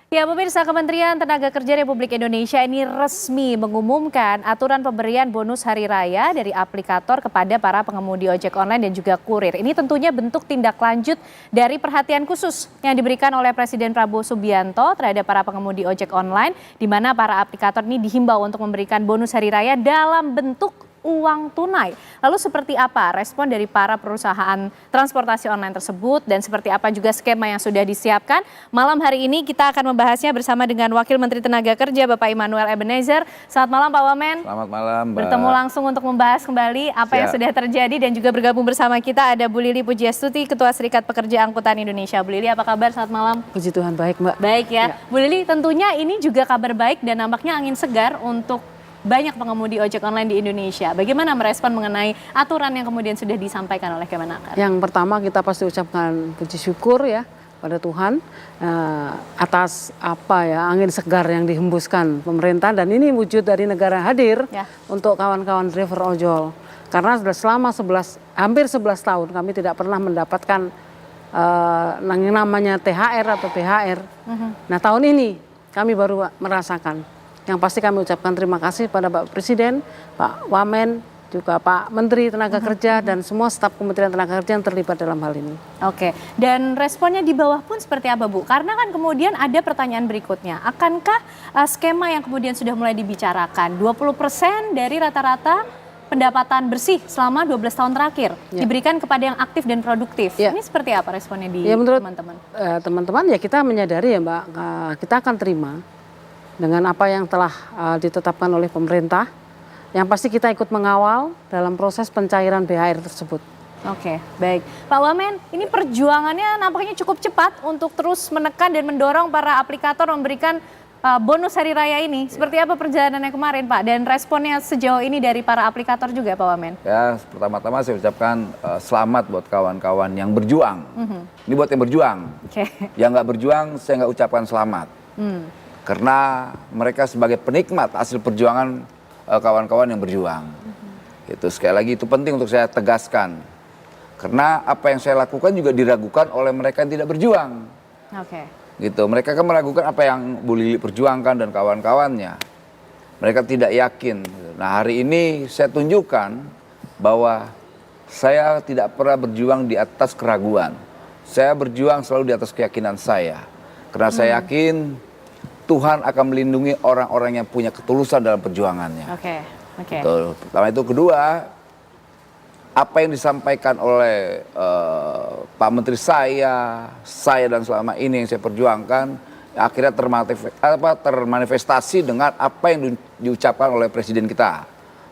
Ya, pemirsa, Kementerian Tenaga Kerja Republik Indonesia ini resmi mengumumkan aturan pemberian bonus hari raya dari aplikator kepada para pengemudi ojek online dan juga kurir. Ini tentunya bentuk tindak lanjut dari perhatian khusus yang diberikan oleh Presiden Prabowo Subianto terhadap para pengemudi ojek online, di mana para aplikator ini dihimbau untuk memberikan bonus hari raya dalam bentuk uang tunai. Lalu seperti apa respon dari para perusahaan transportasi online tersebut dan seperti apa juga skema yang sudah disiapkan? Malam hari ini kita akan membahasnya bersama dengan Wakil Menteri Tenaga Kerja Bapak Immanuel Ebenezer. Selamat malam Pak Wamen. Selamat malam Mbak. Bertemu langsung untuk membahas kembali apa yang sudah terjadi dan juga bergabung bersama kita ada Bu Lili Pujiastuti, Ketua Serikat Pekerja Angkutan Indonesia. Bu Lili, apa kabar? Selamat malam. Puji Tuhan, baik Mbak. Baik ya. Bu Lili, tentunya ini juga kabar baik dan nampaknya angin segar untuk banyak pengemudi ojek online di Indonesia. Bagaimana merespon mengenai aturan yang kemudian sudah disampaikan oleh Kemenaker? Yang pertama kita pasti ucapkan puji syukur ya pada Tuhan atas angin segar yang dihembuskan pemerintah, dan ini wujud dari negara hadir untuk kawan-kawan driver ojol. Karena sudah selama hampir 11 tahun kami tidak pernah mendapatkan yang namanya THR atau THR. Nah, tahun ini kami baru merasakan. Yang pasti kami ucapkan terima kasih pada Pak Presiden, Pak Wamen, juga Pak Menteri Tenaga Kerja dan semua staf Kementerian Tenaga Kerja yang terlibat dalam hal ini. Oke, dan responnya di bawah pun seperti apa Bu? Karena kan kemudian ada pertanyaan berikutnya, akankah skema yang kemudian sudah mulai dibicarakan 20% dari rata-rata pendapatan bersih selama 12 tahun terakhir diberikan kepada yang aktif dan produktif? Ini seperti apa responnya di teman-teman? Teman-teman ya kita menyadari ya Mbak, kita akan terima dengan apa yang telah ditetapkan oleh pemerintah. Yang pasti kita ikut mengawal dalam proses pencairan BHR tersebut. Oke, baik. Pak Wamen, ini perjuangannya nampaknya cukup cepat untuk terus menekan dan mendorong para aplikator memberikan bonus hari raya ini. Seperti apa perjalanannya kemarin Pak? Dan responnya sejauh ini dari para aplikator juga Pak Wamen? Ya, pertama-tama saya ucapkan selamat buat kawan-kawan yang berjuang. Ini buat yang berjuang. Yang nggak berjuang saya nggak ucapkan selamat. Karena mereka sebagai penikmat hasil perjuangan kawan-kawan yang berjuang. Itu sekali lagi itu penting untuk saya tegaskan. Karena apa yang saya lakukan juga diragukan oleh mereka yang tidak berjuang. Gitu. Mereka kan meragukan apa yang Bu Lili perjuangkan dan kawan-kawannya. Mereka tidak yakin. Nah, hari ini saya tunjukkan bahwa saya tidak pernah berjuang di atas keraguan. Saya berjuang selalu di atas keyakinan saya. Karena saya yakin Tuhan akan melindungi orang-orang yang punya ketulusan dalam perjuangannya. Pertama itu. Kedua, apa yang disampaikan oleh Pak Menteri saya dan selama ini yang saya perjuangkan, akhirnya termanifestasi dengan apa yang diucapkan oleh Presiden kita,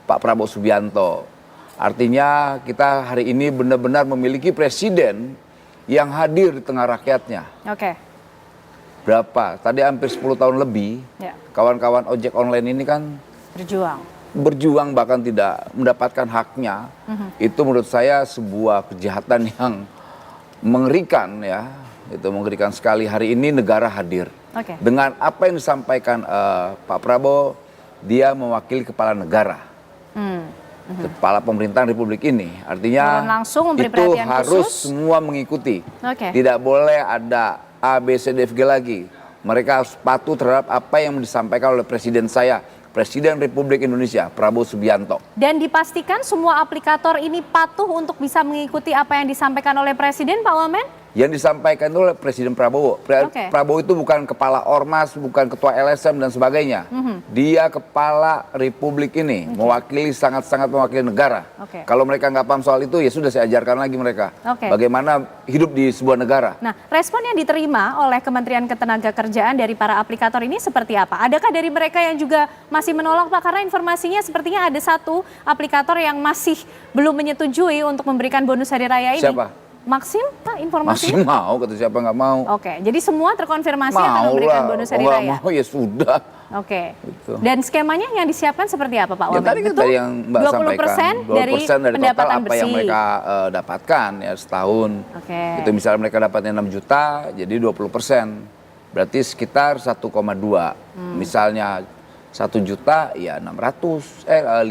Pak Prabowo Subianto. Artinya kita hari ini benar-benar memiliki Presiden yang hadir di tengah rakyatnya. Berapa? Tadi hampir 10 tahun lebih, kawan-kawan ojek online ini kan berjuang bahkan tidak mendapatkan haknya. Itu menurut saya sebuah kejahatan yang mengerikan ya. Itu mengerikan sekali. Hari ini negara hadir. Dengan apa yang disampaikan Pak Prabowo, dia mewakili kepala negara. Kepala pemerintahan Republik ini. Artinya itu harus semua mengikuti. Tidak boleh ada A, B, C, D, F, G lagi. Mereka harus patuh terhadap apa yang disampaikan oleh Presiden saya, Presiden Republik Indonesia, Prabowo Subianto. Dan dipastikan semua aplikator ini patuh untuk bisa mengikuti apa yang disampaikan oleh Presiden, Pak Wamen? Yang disampaikan oleh Presiden Prabowo. Prabowo itu bukan kepala ormas, bukan ketua LSM dan sebagainya. Dia kepala Republik ini, sangat-sangat mewakili negara. Kalau mereka nggak paham soal itu, ya sudah saya ajarkan lagi mereka. Bagaimana hidup di sebuah negara. Nah, respon yang diterima oleh Kementerian Ketenagakerjaan dari para aplikator ini seperti apa? Adakah dari mereka yang juga masih menolak Pak? Karena informasinya sepertinya ada satu aplikator yang masih belum menyetujui untuk memberikan bonus hari raya ini. Siapa? Maxim, Pak, informasinya? Masih mau, kata siapa nggak mau. Jadi semua terkonfirmasi akan memberikan bonus hari raya? Mau, ya sudah. Gitu. Dan skemanya yang disiapkan seperti apa Pak Wamen? Tadi yang Mbak sampaikan, 20% dari total apa bersih yang mereka dapatkan ya setahun. Itu misalnya mereka dapatnya 6 juta, jadi 20%. Berarti sekitar 1,2. Misalnya 1 juta ya 500.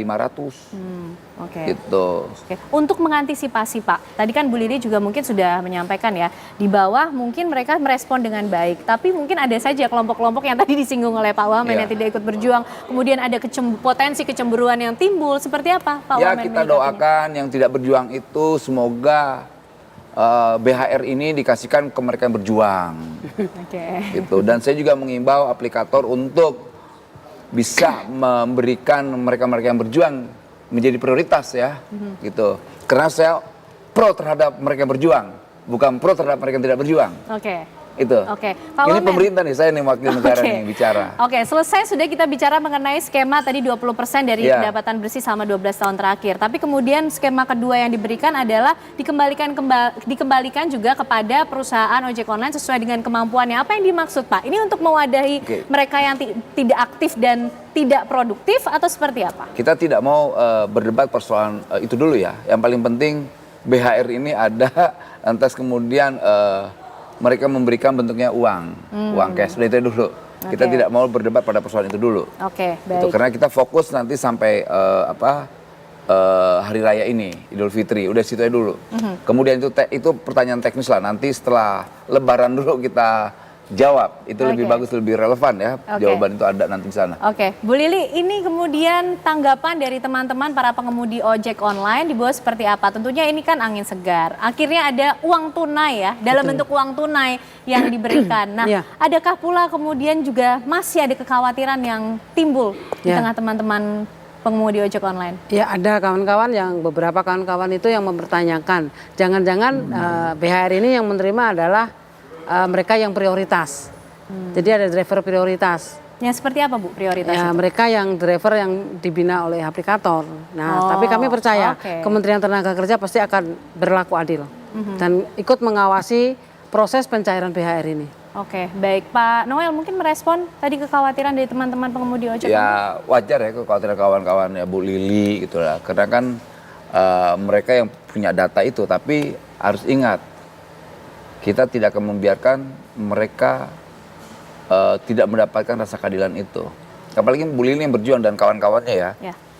Oke. Gitu. Oke. Untuk mengantisipasi Pak, tadi kan Bu Lili juga mungkin sudah menyampaikan ya, di bawah mungkin mereka merespon dengan baik, tapi mungkin ada saja kelompok-kelompok yang tadi disinggung oleh Pak Wamen yang tidak ikut berjuang, kemudian ada potensi kecemburuan yang timbul, seperti apa Pak Ya Wamen? kita doakan yang tidak berjuang itu semoga BHR ini dikasihkan ke mereka yang berjuang. Gitu. Dan saya juga mengimbau aplikator untuk bisa memberikan mereka-mereka yang berjuang menjadi prioritas ya, gitu. Karena saya pro terhadap mereka yang berjuang, bukan pro terhadap mereka yang tidak berjuang. Itu. Pak Ini Wamen. pemerintah nih, saya nih wakil negara nih bicara. Selesai sudah kita bicara mengenai skema tadi 20% dari pendapatan bersih selama 12 tahun terakhir. Tapi kemudian skema kedua yang diberikan adalah dikembalikan juga kepada perusahaan ojek online sesuai dengan kemampuannya. Apa yang dimaksud Pak? Ini untuk mewadahi mereka yang tidak aktif dan tidak produktif atau seperti apa? Kita tidak mau berdebat persoalan itu dulu ya. Yang paling penting BHR ini ada, lantas kemudian mereka memberikan bentuknya uang cash, itu dulu. Kita tidak mau berdebat pada persoalan itu dulu. Baik. Gitu, karena kita fokus nanti sampai hari raya ini, Idul Fitri, udah situ aja dulu. Kemudian itu pertanyaan teknis lah, nanti setelah Lebaran dulu kita jawab. Itu lebih bagus, lebih relevan ya, jawaban itu ada nanti di sana. Bu Lili, ini kemudian tanggapan dari teman-teman para pengemudi ojek online di bawah seperti apa? Tentunya ini kan angin segar. Akhirnya ada uang tunai ya, dalam bentuk uang tunai yang diberikan. Nah, adakah pula kemudian juga masih ada kekhawatiran yang timbul di tengah teman-teman pengemudi ojek online? Ya, ada beberapa kawan-kawan itu yang mempertanyakan, jangan-jangan BHR ini yang menerima adalah mereka yang prioritas. Jadi ada driver prioritas. Yang seperti apa Bu prioritasnya? Ya, mereka yang driver yang dibina oleh aplikator. Nah, tapi kami percaya Kementerian Tenaga Kerja pasti akan berlaku adil dan ikut mengawasi proses pencairan BHR ini. Baik. Pak Noel mungkin merespon tadi kekhawatiran dari teman-teman pengemudi ojek. Ya wajar ya kekhawatiran kawan-kawan ya Bu Lili gitu lah. Karena kan mereka yang punya data itu, tapi harus ingat kita tidak akan membiarkan mereka tidak mendapatkan rasa keadilan itu. Apalagi Bu Lili yang berjuang dan kawan-kawannya ya.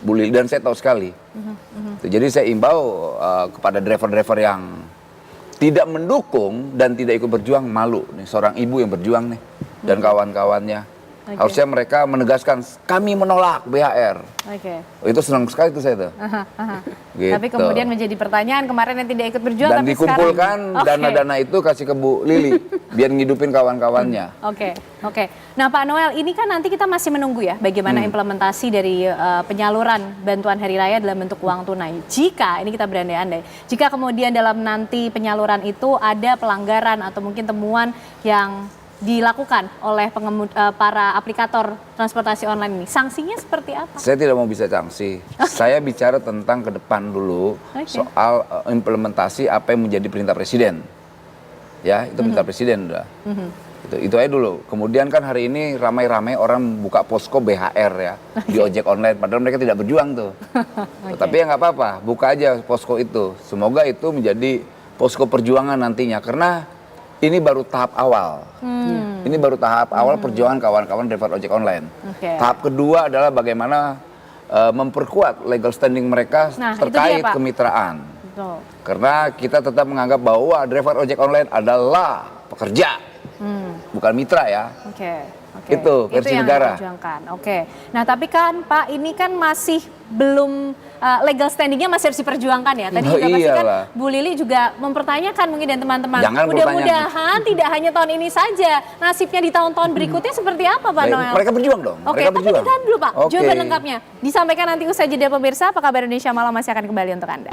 Bu Lili, dan saya tahu sekali. Jadi saya imbau kepada driver-driver yang tidak mendukung dan tidak ikut berjuang, malu nih seorang ibu yang berjuang nih dan kawan-kawannya. Harusnya mereka menegaskan kami menolak BHR. Itu senang sekali tuh saya tuh. Gitu. Tapi kemudian menjadi pertanyaan kemarin yang tidak ikut berjuang dan tapi dikumpulkan dana-dana itu kasih ke Bu Lili biar ngidupin kawan-kawannya. Nah Pak Noel, ini kan nanti kita masih menunggu ya bagaimana implementasi dari penyaluran bantuan hari raya dalam bentuk uang tunai. Jika ini kita berandai-andai, jika kemudian dalam nanti penyaluran itu ada pelanggaran atau mungkin temuan yang dilakukan oleh para aplikator transportasi online ini, sanksinya seperti apa? Saya tidak mau bisa sanksi. Saya bicara tentang ke depan dulu soal implementasi apa yang menjadi perintah presiden. Ya, itu perintah presiden udah. Itu aja dulu. Kemudian kan hari ini ramai-ramai orang buka posko BHR ya di ojek online, padahal mereka tidak berjuang tuh. Tapi ya nggak apa-apa, buka aja posko itu. Semoga itu menjadi posko perjuangan nantinya, karena ini baru tahap awal. Ini baru tahap awal perjuangan kawan-kawan driver ojek online. Tahap kedua adalah bagaimana memperkuat legal standing mereka terkait kemitraan. Karena kita tetap menganggap bahwa driver ojek online adalah pekerja, bukan mitra ya. Itu versi negara. Nah tapi kan Pak, ini kan masih belum legal standingnya masih harus diperjuangkan ya. Tadi juga pasti kan Bu Lili juga mempertanyakan mungkin dan teman-teman. Mudah-mudahan tidak hanya tahun ini saja, nasibnya di tahun-tahun berikutnya seperti apa Pak Noel? Mereka berjuang dong. Tapi ditahan dulu Pak, jawaban lengkapnya disampaikan nanti usai jeda pemirsa. Apa kabar Indonesia Malam masih akan kembali untuk Anda.